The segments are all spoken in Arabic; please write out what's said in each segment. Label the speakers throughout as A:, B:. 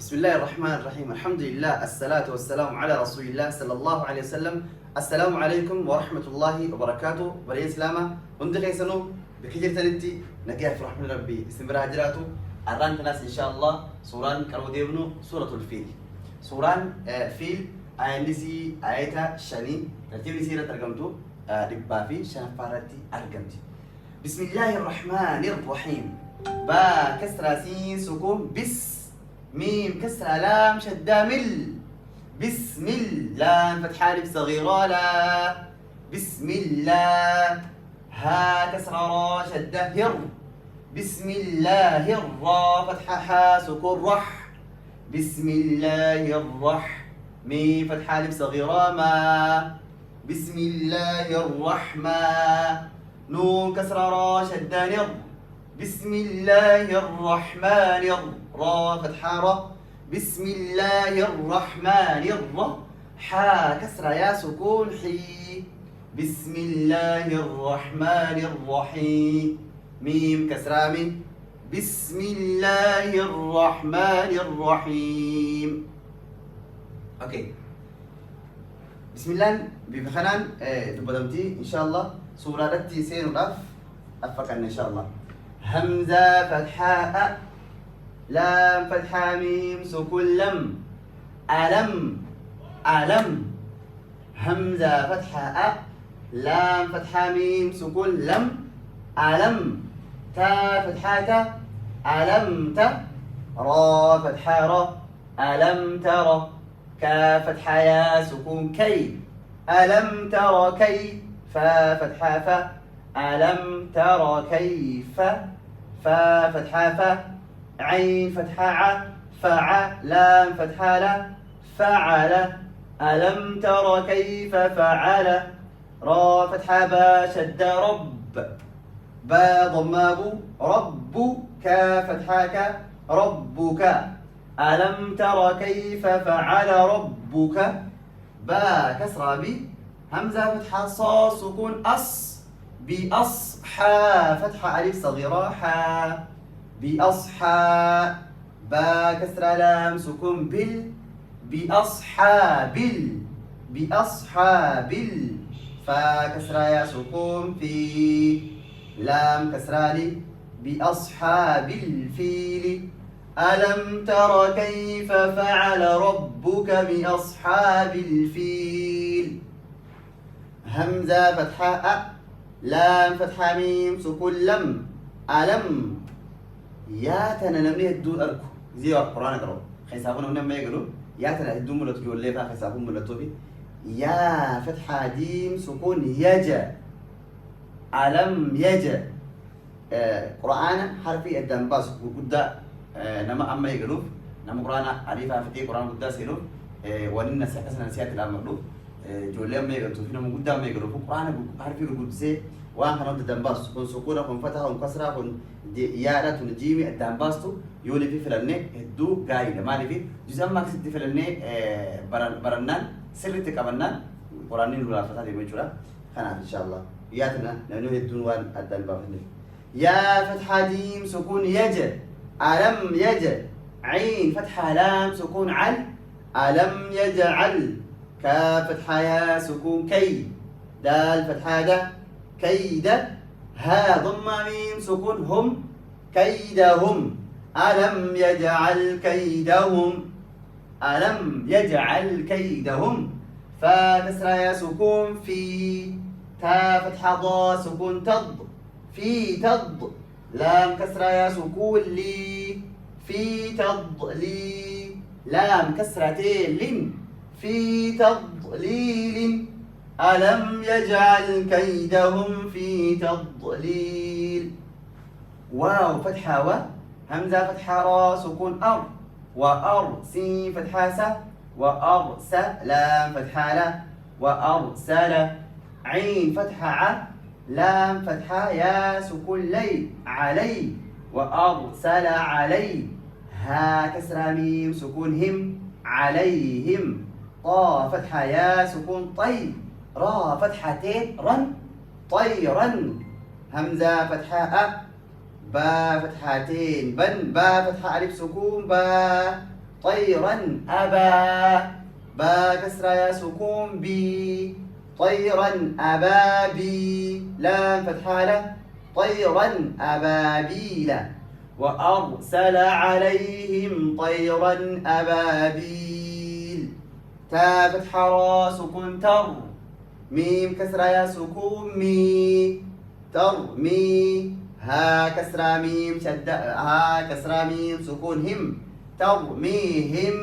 A: بسم الله الرحمن الرحيم. الحمد لله، الصلاة والسلام على رسول الله صلى الله عليه وسلم. السلام عليكم ورحمة الله وبركاته. بري إسلاما هندق يسنو بكثير تنتي نجاح في رحمة ربي استمرار هجراته الران ناس إن شاء الله. سوران كانوا ديبنو سورة الفيل. سوران فيل آينسي آيتا شني ترتيب سيرة ترجمته دبافي شنفارتي أرجمتي. بسم الله الرحمن الرحيم. با كسر سين سكون بس ميم كسر لام شدة مل. بسم الله فتحة ألف صغيرة لا. بسم الله. ها كسر را شدة هر. بسم الله الرا فتحة حا سكون رح. بسم الله الرح. ميم فتحة ألف صغيرة ما. بسم الله الرحمن. نون كسر را شدة نر. بسم الله الرحمن را فتحة را. بسم الله الرحمن حا كسر يا سكون حي. بسم الله الرحمن الرحيم. ميم كسر من. بسم الله الرحمن الرحيم. اوكي. بسم الله بفخنان دبدمتي ان شاء الله سورة التي سين رف افقنا ان شاء الله. همزة فتحاء لام فتحة ميم سكون لم. ألم ألم. همزة فتحاء لام فتحة ميم سكون لم. ألم. تا فتحة ألم تا. را فتحة را. ألم ترى. كا فتحة يا سكون كي. ألم ترى كي. فا فتحة فا. ألم ترى كيف. فا فتحة فا. عين فتحة ع. فع. لام فتحة لا. فعل. ألم ترى كيف فعل. را فتحة با شد رب. با ضم أبو رب. كا فتحة ك. ربك. ألم ترى كيف فعل ربك. با كسرة بي. همزة فتحة صا سكون أص. بأصحى فتحة ألف صغيرة حا. بأصحى. با كسرة لام سكون بال. بأصحاب. بأصحاب. فا كسرة يا سكون في. لام كسرة لي. بأصحاب الفيل. ألم تر كيف فعل ربك بأصحاب الفيل. همزة فتحة أ. لام فتحة ميم سكون لم. ألم. يا تنا نمني هدو أركو زي القرآن كرو خيسابون نمني ما يقولوا يا تنا هدو ملتو يقول لي خيسابون ملتو بي. يا فتحة جيم سكون يجا. ألم يجا. قرآن حرفي الدنباس قدا نما أما يقولوا نما قرآن عريفة فتي قرآن قدا سيلو وننا سكسنا نسيات الأمر جولي ما يقولوا فينا من قدا ما يقولوا قرآن حرفي قدسي وان كانوا الدنباس كون سكونة كون فتحة كون كسرة كون يارا تون جيمي الدنباستو يولي في فلنة هدو قايلة مالي في جزء ما كسد فلنة برنان سرت كمنان قرآنين ولا فتحة دي مجرا خنا إن شاء الله ياتنا لأنه هدو وان الدنباس. يا فتحة جيم سكون يجا. ألم يجا. عين فتحة لام سكون عل. ألم يجعل. كاف فتحة يا سكون كي. دال فتحة دا. كيد. ها ضم ميم سكون هم. كيدهم. ألم يجعل كيدهم. ألم يجعل كيدهم. فا كسرة يا سكون في. تا فتحة ضا سكون تض. في تض. لام كسرة يا سكون لي. في تضليل. لام كسرتين لم. في تضليل. ألم يجعل كيدهم في تضليل. واو فتحة و. همزة فتحة را سكون أر. وأر. سين فتحة س. وأرسل. لام فتحة لا. وأرسل. عين فتحة ع. لام فتحة يا سكون لي. علي. وأرسل علي. ها كسرة ميم سكون هم. عليهم. طا فتحة يا سكون طي. را فتحتين رن. طيرا. همزة فتحة أ. با فتحتين بن. با فتحة ألف سكون با. طيرا أبا با كسرة يا سكون بي طيرا أبابي لام فتحة له طيرا أبابيل وأرسل عليهم طيرا أبابيل تا فتحة را سكون تر ميم كسرة يا سكون مي ترمي ها كسرة ميم شد ها كسرة ميم سكون هم ترميهم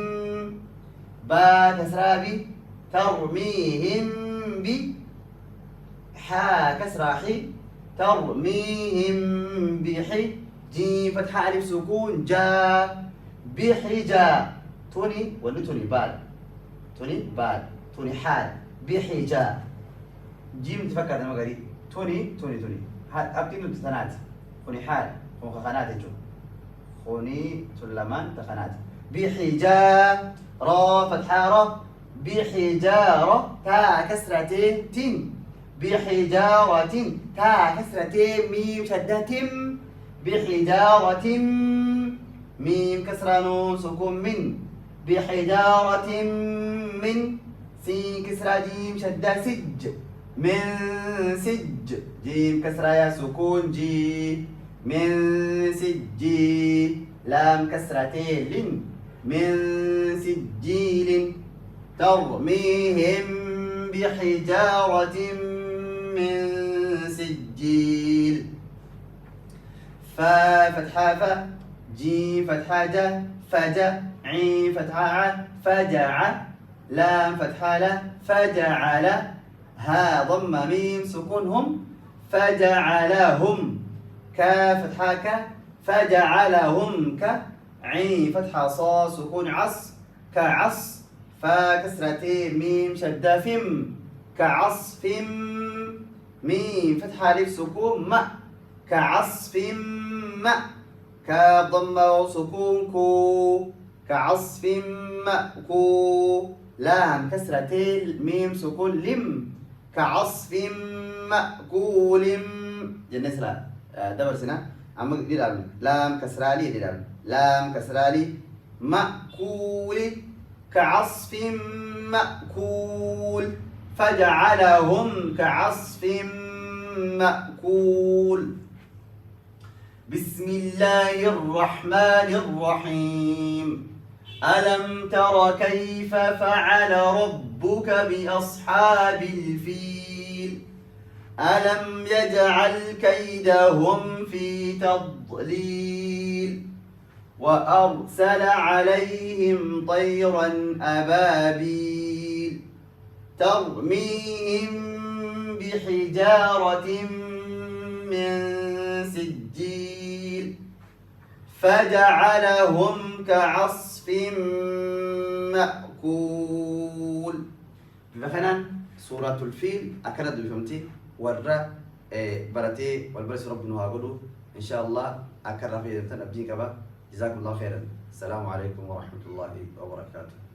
A: با كسرة بي ترميهم بي حا كسرة حي ترميهم بحي جيم فتحة ألف سكون جا بحجا توني ولا توني بال توني بال توني حال بحجا جيم تفكر أنا مقالي توني أبتي من تخنات خوني حال خون خنات جو خوني سلمان تخنات بحجا را فتحة را بحجارة تا كسرة تين بحجارة تا كسرة ميم شدة تم بحجارة ميم كسرة نون سكون من بحجارة من سين كسرة جيم شدة سج من سج جيم كسرة يا سكون جي من سجيل لام كسرة لن من سجيل ترميهم بحجارة من سجيل فا فتحة فا جيم فتحة جا فجا عين فتحة ع فجع لام فتحة لا فجعل ها ضم ميم سكونهم فجعلهم كا فتحة ك فجعلهم ك عين فتحة صا سكون عص كعص فا كسرة ميم شدة فم كعصف ميم فتحة ألف سكون ما كعصف ما كاف ضمة وسكون كو كعصف مأكو لام كسرة ميم سكون لم كعصف مأكول جنة سلا دبر سنة أما دلال لام كسرالي دلال لام كسرالي مأكول كعصف مأكول فجعلهم كعصف مأكول بسم الله الرحمن الرحيم ألم تر كيف فعل ربك بأصحاب الفيل ألم يجعل كيدهم في تضليل وأرسل عليهم طيرا أبابيل ترميهم بحجارة من سجيل فجعلهم كعصف مأكول بفخنا سورة الفيل أكرد بفهمتي ورّا برتي والبرس ربنا هاقولوا إن شاء الله أكرر في أبدين كبا جزاكم الله خيرا السلام عليكم ورحمة الله وبركاته